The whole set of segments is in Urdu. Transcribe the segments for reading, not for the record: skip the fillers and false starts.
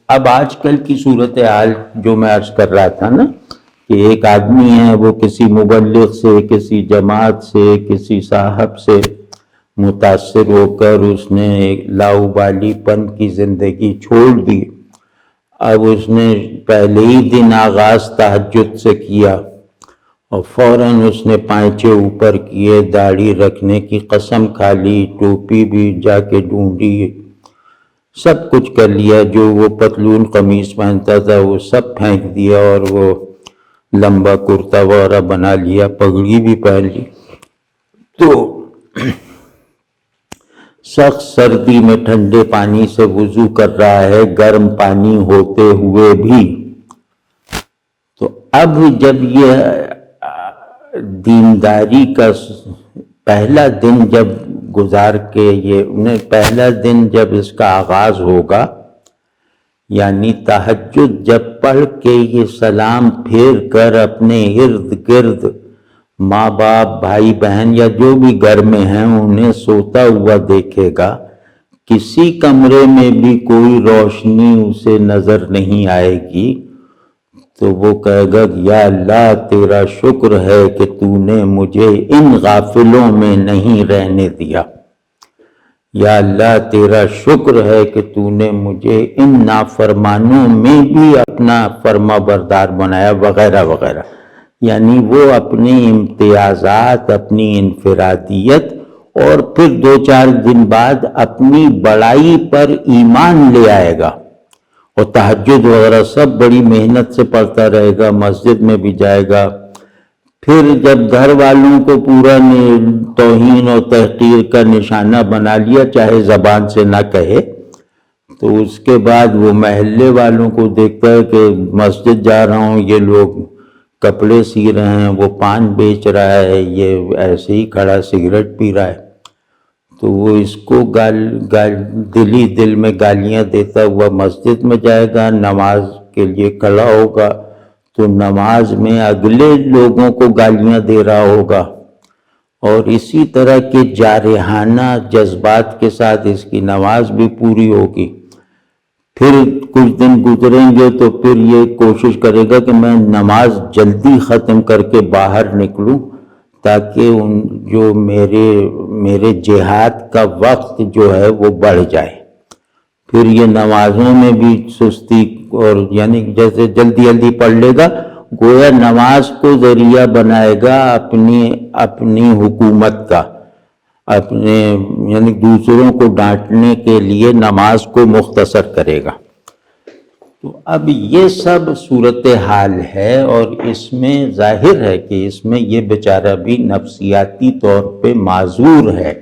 اب آج کل کی صورتحال جو میں عرض کر رہا تھا نا کہ ایک آدمی ہے وہ کسی مبلغ سے، کسی جماعت سے، کسی صاحب سے متاثر ہو کر اس نے ایک لاؤبالی پن کی زندگی چھوڑ دی۔ اب اس نے پہلے ہی دن آغاز تہجد سے کیا اور فوراً اس نے پائچے اوپر کیے، داڑھی رکھنے کی قسم کھا لی، ٹوپی بھی جا کے ڈھونڈی، سب کچھ کر لیا، جو وہ پتلون قمیص پہنتا تھا وہ سب پھینک دیا اور وہ لمبا کرتا وغیرہ بنا لیا، پگڑی بھی پہن لی۔ تو سخت سردی میں ٹھنڈے پانی سے وضو کر رہا ہے، گرم پانی ہوتے ہوئے بھی۔ تو اب جب یہ دینداری کا پہلا دن جب گزار کے پہلا دن جب اس کا آغاز ہوگا، یعنی تہجد جب پڑھ کے یہ سلام پھیر کر اپنے ارد گرد ماں باپ، بھائی بہن یا جو بھی گھر میں ہیں انہیں سوتا ہوا دیکھے گا، کسی کمرے میں بھی کوئی روشنی اسے نظر نہیں آئے گی، تو وہ کہے گا یا اللہ تیرا شکر ہے کہ تو نے مجھے ان غافلوں میں نہیں رہنے دیا، یا اللہ تیرا شکر ہے کہ تو نے مجھے ان نافرمانوں میں بھی اپنا فرما بردار بنایا، وغیرہ وغیرہ۔ یعنی وہ اپنے امتیازات، اپنی انفرادیت اور پھر 2-4 دن بعد اپنی بڑائی پر ایمان لے آئے گا، اور تہجد وغیرہ سب بڑی محنت سے پڑھتا رہے گا، مسجد میں بھی جائے گا۔ پھر جب گھر والوں کو پورا توہین اور تحقیر کا نشانہ بنا لیا، چاہے زبان سے نہ کہے، تو اس کے بعد وہ محلے والوں کو دیکھتا ہے کہ مسجد جا رہا ہوں، یہ لوگ کپڑے سی رہے ہیں، وہ پان بیچ رہا ہے، یہ ایسے ہی کھڑا سگریٹ پی رہا ہے، تو وہ اس کو دل میں گالیاں دیتا ہوا مسجد میں جائے گا، نماز کے لیے کھڑا ہوگا تو نماز میں اگلے لوگوں کو گالیاں دے رہا ہوگا، اور اسی طرح کے جارحانہ جذبات کے ساتھ اس کی نماز بھی پوری ہوگی۔ پھر کچھ دن گزریں گے تو پھر یہ کوشش کرے گا کہ میں نماز جلدی ختم کر کے باہر نکلوں تاکہ جو میرے جہاد کا وقت جو ہے وہ بڑھ جائے۔ پھر یہ نمازوں میں بھی سستی، اور یعنی جیسے جلدی پڑھ لے گا، گویا نماز کو ذریعہ بنائے گا اپنی حکومت کا، یعنی دوسروں کو ڈانٹنے کے لیے نماز کو مختصر کرے گا۔ تو اب یہ سب صورتحال ہے، اور اس میں ظاہر ہے کہ اس میں یہ بیچارہ بھی نفسیاتی طور پہ معذور ہے،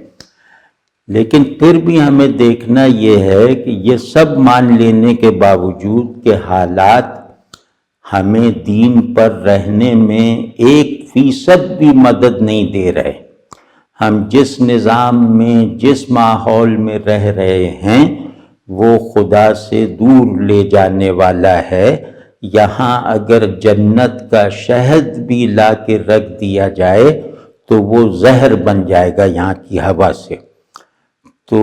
لیکن پھر بھی ہمیں دیکھنا یہ ہے کہ یہ سب مان لینے کے باوجود کہ حالات ہمیں دین پر رہنے میں 1% بھی مدد نہیں دے رہے۔ ہم جس نظام میں، جس ماحول میں رہ رہے ہیں وہ خدا سے دور لے جانے والا ہے۔ یہاں اگر جنت کا شہد بھی لا کے رکھ دیا جائے تو وہ زہر بن جائے گا یہاں کی ہوا سے۔ تو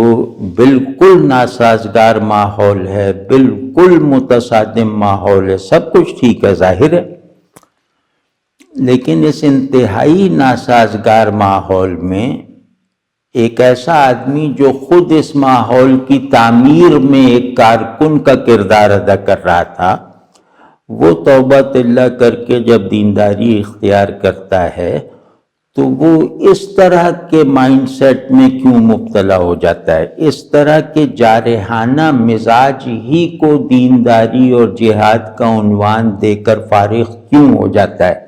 بالکل ناسازگار ماحول ہے، بالکل متصادم ماحول ہے، سب کچھ ٹھیک ہے، ظاہر ہے، لیکن اس انتہائی ناسازگار ماحول میں ایک ایسا آدمی جو خود اس ماحول کی تعمیر میں ایک کارکن کا کردار ادا کر رہا تھا، وہ توبہ اللہ کر کے جب دینداری اختیار کرتا ہے تو وہ اس طرح کے مائنڈ سیٹ میں کیوں مبتلا ہو جاتا ہے، اس طرح کے جارحانہ مزاج ہی کو دینداری اور جہاد کا عنوان دے کر فارغ کیوں ہو جاتا ہے،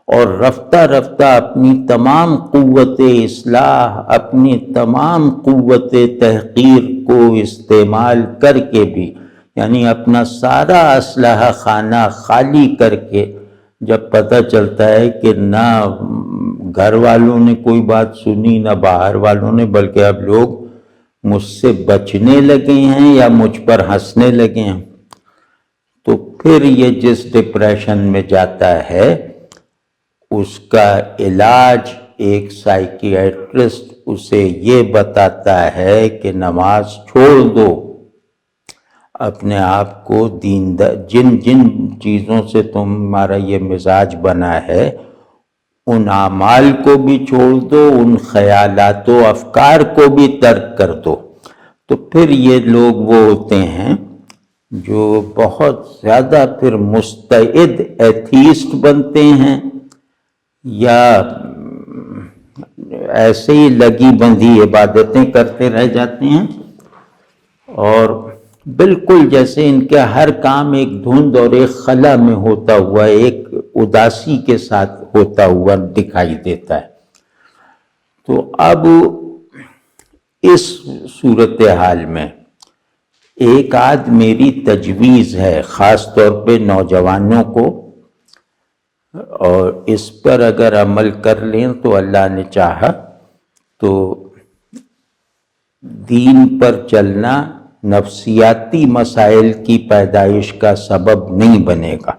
اور رفتہ رفتہ اپنی تمام قوت اصلاح، اپنی تمام قوت تحقیر کو استعمال کر کے بھی، یعنی اپنا سارا اسلحہ خانہ خالی کر کے، جب پتہ چلتا ہے کہ نہ گھر والوں نے کوئی بات سنی نہ باہر والوں نے، بلکہ اب لوگ مجھ سے بچنے لگے ہیں یا مجھ پر ہنسنے لگے ہیں، تو پھر یہ جس ڈپریشن میں جاتا ہے اس کا علاج ایک سائیکیٹرسٹ اسے یہ بتاتا ہے کہ نماز چھوڑ دو۔ اپنے آپ کو جن جن چیزوں سے تمہارا یہ مزاج بنا ہے ان اعمال کو بھی چھوڑ دو، ان خیالات و افکار کو بھی ترک کر دو۔ تو پھر یہ لوگ وہ ہوتے ہیں جو بہت زیادہ پھر مستعد ایتھیسٹ بنتے ہیں، یا ایسے ہی لگی بندھی عبادتیں کرتے رہ جاتے ہیں، اور بالکل جیسے ان کے ہر کام ایک دھند اور ایک خلا میں ہوتا ہوا، ایک اداسی کے ساتھ ہوتا ہوا دکھائی دیتا ہے۔ تو اب اس صورتحال میں ایک آدھ میری تجویز ہے خاص طور پہ نوجوانوں کو، اور اس پر اگر عمل کر لیں تو اللہ نے چاہا تو دین پر چلنا نفسیاتی مسائل کی پیدائش کا سبب نہیں بنے گا۔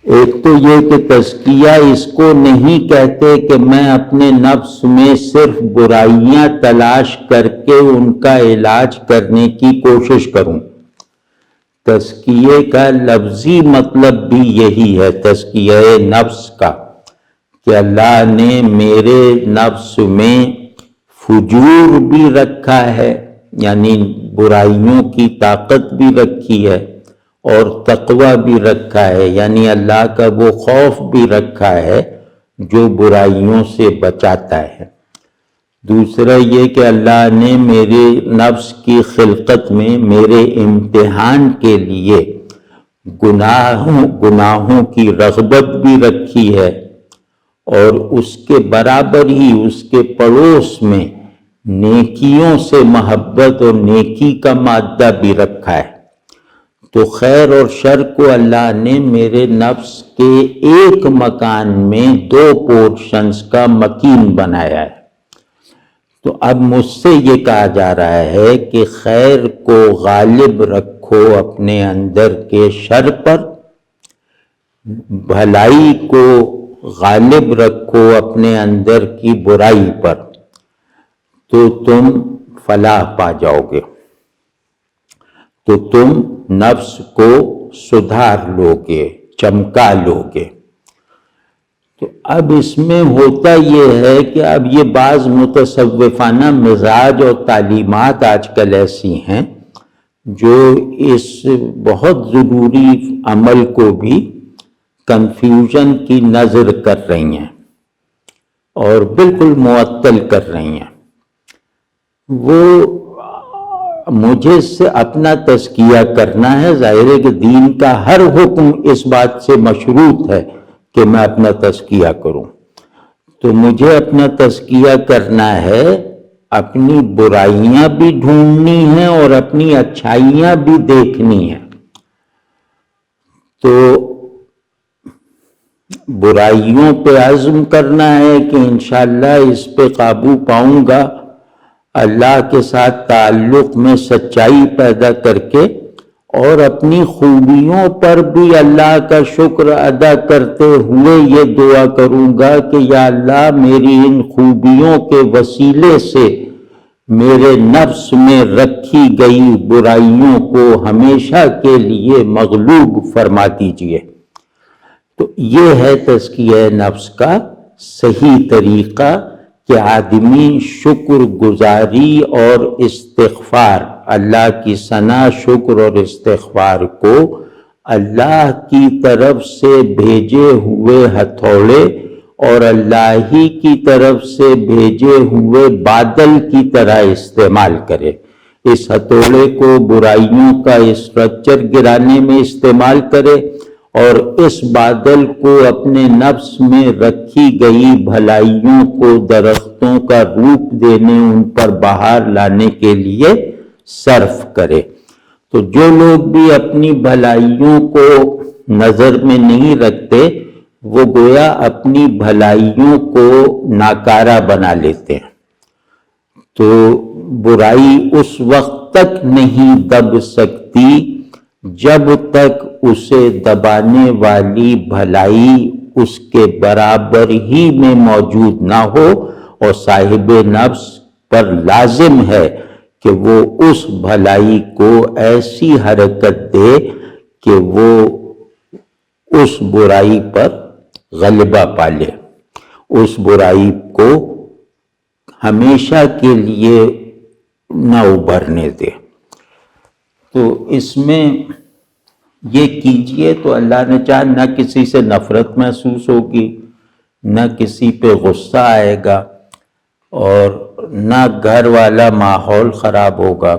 ایک تو یہ کہ تزکیہ اس کو نہیں کہتے کہ میں اپنے نفس میں صرف برائیاں تلاش کر کے ان کا علاج کرنے کی کوشش کروں۔ تزکیے کا لفظی مطلب بھی یہی ہے، تزکیہ نفس کا، کہ اللہ نے میرے نفس میں فجور بھی رکھا ہے، یعنی برائیوں کی طاقت بھی رکھی ہے، اور تقوی بھی رکھا ہے، یعنی اللہ کا وہ خوف بھی رکھا ہے جو برائیوں سے بچاتا ہے۔ دوسرا یہ کہ اللہ نے میرے نفس کی خلقت میں میرے امتحان کے لیے گناہوں کی رغبت بھی رکھی ہے، اور اس کے برابر ہی اس کے پڑوس میں نیکیوں سے محبت اور نیکی کا مادہ بھی رکھا ہے۔ تو خیر اور شر کو اللہ نے میرے نفس کے ایک مکان میں دو پورشنز کا مکین بنایا ہے۔ تو اب مجھ سے یہ کہا جا رہا ہے کہ خیر کو غالب رکھو اپنے اندر کے شر پر، بھلائی کو غالب رکھو اپنے اندر کی برائی پر، تو تم فلاح پا جاؤ گے، تو تم نفس کو سدھار لو گے، چمکا لو گے۔ تو اب اس میں ہوتا یہ ہے کہ اب یہ بعض متصوفانہ مزاج اور تعلیمات آج کل ایسی ہیں جو اس بہت ضروری عمل کو بھی کنفیوژن کی نظر کر رہی ہیں اور بالکل معطل کر رہی ہیں۔ وہ مجھے سے اپنا تزکیہ کرنا ہے، ظاہر ہے کہ دین کا ہر حکم اس بات سے مشروط ہے کہ میں اپنا تزکیہ کروں، تو مجھے اپنا تزکیہ کرنا ہے، اپنی برائیاں بھی ڈھونڈنی ہیں اور اپنی اچھائیاں بھی دیکھنی ہیں۔ تو برائیوں پہ عزم کرنا ہے کہ انشاءاللہ اس پہ قابو پاؤں گا، اللہ کے ساتھ تعلق میں سچائی پیدا کر کے، اور اپنی خوبیوں پر بھی اللہ کا شکر ادا کرتے ہوئے یہ دعا کروں گا کہ یا اللہ میری ان خوبیوں کے وسیلے سے میرے نفس میں رکھی گئی برائیوں کو ہمیشہ کے لیے مغلوب فرما دیجئے۔ تو یہ ہے تزکیہ نفس کا صحیح طریقہ کہ آدمی شکر گزاری اور استغفار، اللہ کی ثنا، شکر اور استغفار کو اللہ کی طرف سے بھیجے ہوئے ہتھوڑے اور اللہ ہی کی طرف سے بھیجے ہوئے بادل کی طرح استعمال کرے۔ اس ہتھوڑے کو برائیوں کا اسٹرکچر گرانے میں استعمال کرے، اور اس بادل کو اپنے نفس میں رکھی گئی بھلائیوں کو درختوں کا روپ دینے، ان پر بہار لانے کے لیے صرف کرے۔ تو جو لوگ بھی اپنی بھلائیوں کو نظر میں نہیں رکھتے، وہ گویا اپنی بھلائیوں کو ناکارہ بنا لیتے ہیں۔ تو برائی اس وقت تک نہیں دب سکتی جب تک اسے دبانے والی بھلائی اس کے برابر ہی میں موجود نہ ہو، اور صاحب نفس پر لازم ہے کہ وہ اس بھلائی کو ایسی حرکت دے کہ وہ اس برائی پر غلبہ پالے، اس برائی کو ہمیشہ کے لیے نہ ابھرنے دے۔ تو اس میں یہ کیجئے تو اللہ نے چاہا نہ کسی سے نفرت محسوس ہوگی، نہ کسی پہ غصہ آئے گا، اور نہ گھر والا ماحول خراب ہوگا۔